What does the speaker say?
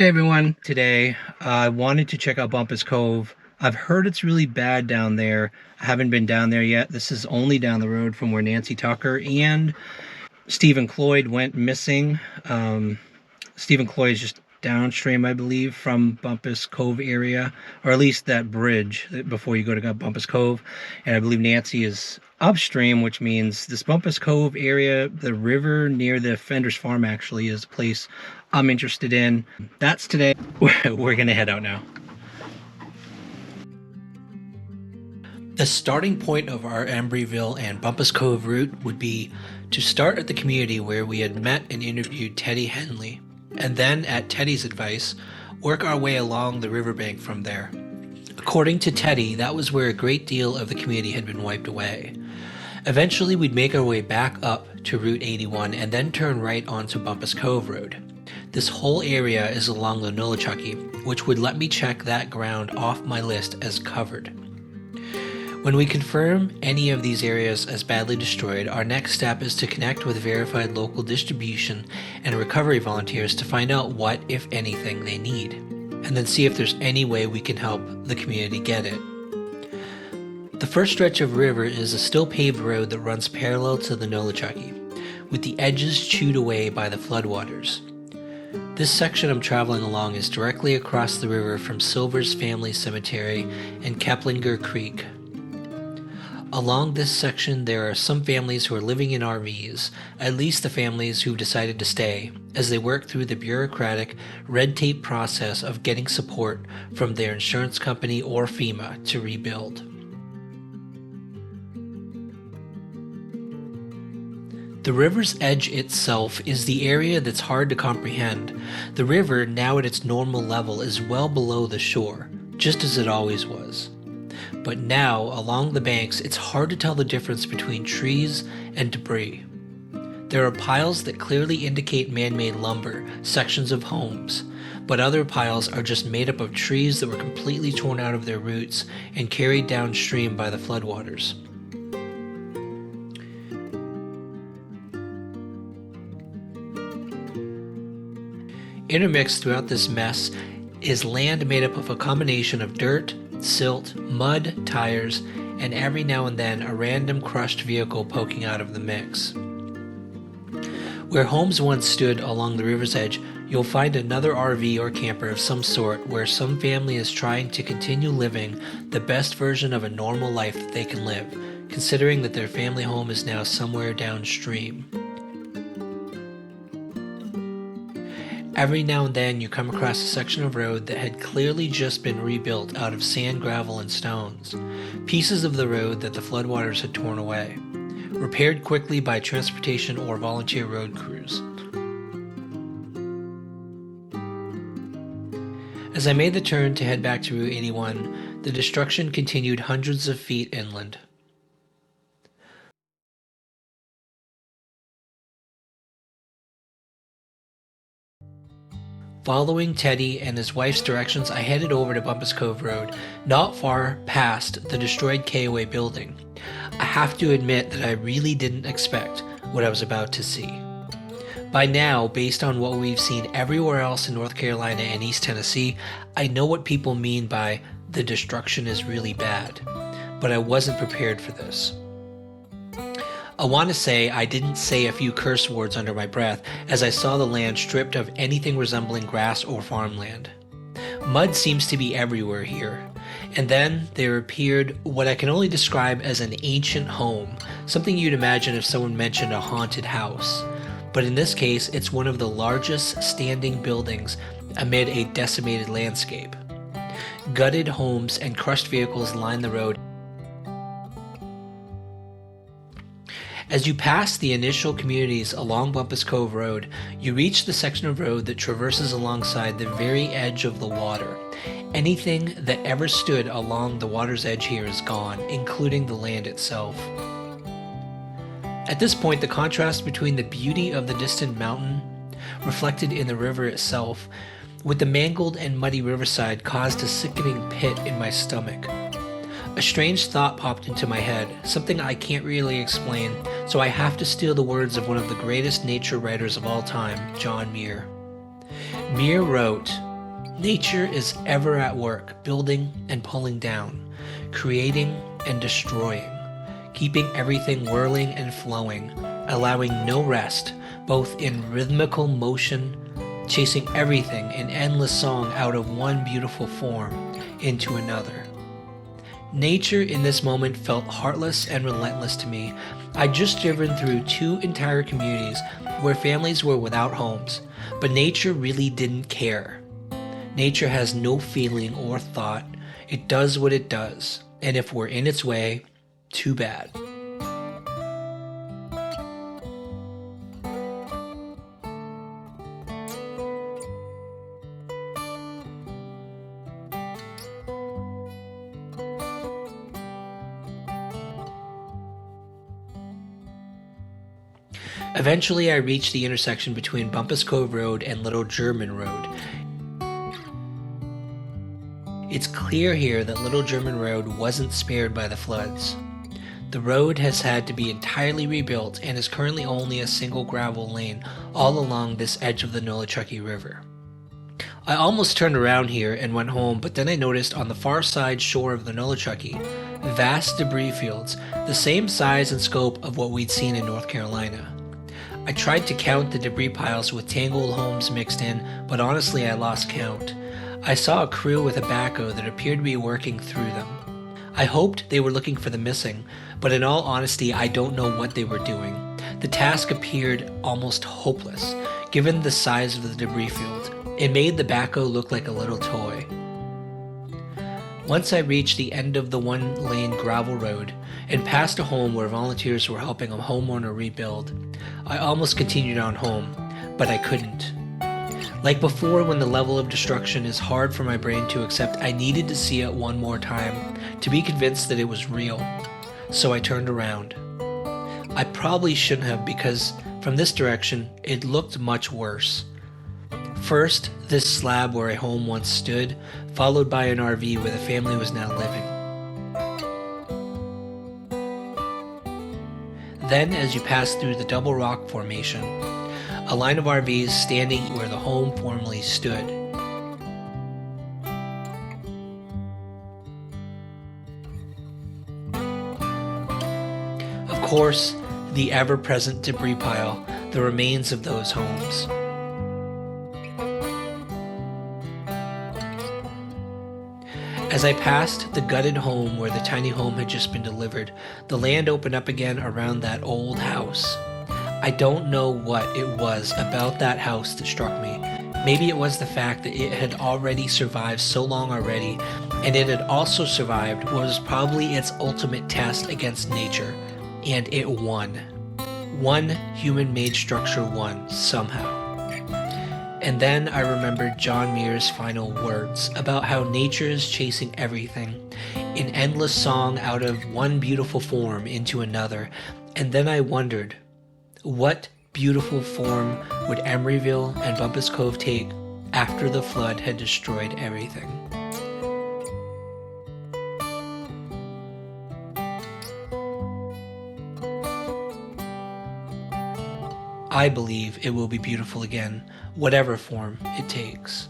Hey everyone, today I wanted to check out Bumpus Cove. I've heard it's really bad down there. I haven't been down there yet. This is only down the road from where Nancy Tucker and Stephen Cloyd went missing. Stephen Cloyd is just downstream, I believe, from Bumpus Cove area, or at least that bridge before you go to Bumpus Cove. And I believe Nancy is upstream, which means this Bumpus Cove area, the river near the Fender's Farm, actually is a place I'm interested in. That's today. We're gonna head out now. The starting point of our Embreeville and Bumpus Cove route would be to start at the community where we had met and interviewed Teddy Henley, and then, at Teddy's advice, work our way along the riverbank from there. According to Teddy, that was where a great deal of the community had been wiped away. Eventually, we'd make our way back up to Route 81 and then turn right onto Bumpus Cove Road. This whole area is along the Nolichucky, which would let me check that ground off my list as covered. When we confirm any of these areas as badly destroyed, our next step is to connect with verified local distribution and recovery volunteers to find out what, if anything, they need, and then see if there's any way we can help the community get it. The first stretch of river is a still paved road that runs parallel to the Nolichucky, with the edges chewed away by the floodwaters. This section I'm traveling along is directly across the river from Silver's Family Cemetery and Keplinger Creek. Along this section, there are some families who are living in RVs, at least the families who've decided to stay, as they work through the bureaucratic, red tape process of getting support from their insurance company or FEMA to rebuild. The river's edge itself is the area that's hard to comprehend. The river, now at its normal level, is well below the shore, just as it always was. But now, along the banks, it's hard to tell the difference between trees and debris. There are piles that clearly indicate man-made lumber, sections of homes, but other piles are just made up of trees that were completely torn out of their roots and carried downstream by the floodwaters. Intermixed throughout this mess is land made up of a combination of dirt, silt, mud, tires, and every now and then a random crushed vehicle poking out of the mix. Where homes once stood along the river's edge, you'll find another RV or camper of some sort where some family is trying to continue living the best version of a normal life that they can live, considering that their family home is now somewhere downstream. Every now and then you come across a section of road that had clearly just been rebuilt out of sand, gravel, and stones. Pieces of the road that the floodwaters had torn away, repaired quickly by transportation or volunteer road crews. As I made the turn to head back to Route 81, the destruction continued hundreds of feet inland. Following Teddy and his wife's directions, I headed over to Bumpus Cove Road, not far past the destroyed KOA building. I have to admit that I really didn't expect what I was about to see. By now, based on what we've seen everywhere else in North Carolina and East Tennessee, I know what people mean by the destruction is really bad, but I wasn't prepared for this. I want to say I didn't say a few curse words under my breath as I saw the land stripped of anything resembling grass or farmland. Mud seems to be everywhere here. And then there appeared what I can only describe as an ancient home, something you'd imagine if someone mentioned a haunted house. But in this case, it's one of the largest standing buildings amid a decimated landscape. Gutted homes and crushed vehicles line the road. As you pass the initial communities along Bumpus Cove Road, you reach the section of road that traverses alongside the very edge of the water. Anything that ever stood along the water's edge here is gone, including the land itself. At this point, the contrast between the beauty of the distant mountain, reflected in the river itself, with the mangled and muddy riverside caused a sickening pit in my stomach. A strange thought popped into my head, something I can't really explain, so I have to steal the words of one of the greatest nature writers of all time, John Muir. Muir wrote, Nature is ever at work, building and pulling down, creating and destroying, keeping everything whirling and flowing, allowing no rest, both in rhythmical motion, chasing everything in endless song out of one beautiful form into another. Nature in this moment felt heartless and relentless to me. I'd just driven through 2 entire communities where families were without homes, but nature really didn't care. Nature has no feeling or thought. It does what it does, and if we're in its way, too bad. Eventually, I reached the intersection between Bumpus Cove Road and Little German Road. It's clear here that Little German Road wasn't spared by the floods. The road has had to be entirely rebuilt and is currently only a single gravel lane all along this edge of the Nolichucky River. I almost turned around here and went home, but then I noticed on the far side shore of the Nolichucky, vast debris fields, the same size and scope of what we'd seen in North Carolina. I tried to count the debris piles with tangled homes mixed in, but honestly I lost count. I saw a crew with a backhoe that appeared to be working through them. I hoped they were looking for the missing, but in all honesty I don't know what they were doing. The task appeared almost hopeless, given the size of the debris field. It made the backhoe look like a little toy. Once I reached the end of the 1-lane gravel road and passed a home where volunteers were helping a homeowner rebuild, I almost continued on home, but I couldn't. Like before, when the level of destruction is hard for my brain to accept, I needed to see it one more time to be convinced that it was real. So I turned around. I probably shouldn't have, because from this direction, it looked much worse. First, this slab where a home once stood, followed by an RV where the family was now living. Then, as you pass through the double rock formation, a line of RVs standing where the home formerly stood. Of course, the ever-present debris pile, the remains of those homes. As I passed the gutted home where the tiny home had just been delivered, the land opened up again around that old house. I don't know what it was about that house that struck me. Maybe it was the fact that it had already survived so long already, and it had also survived what was probably its ultimate test against nature, and it won. One human-made structure won, somehow. And then I remembered John Muir's final words about how nature is chasing everything, in endless song out of one beautiful form into another, and then I wondered, what beautiful form would Embreeville and Bumpus Cove take after the flood had destroyed everything? I believe it will be beautiful again, whatever form it takes.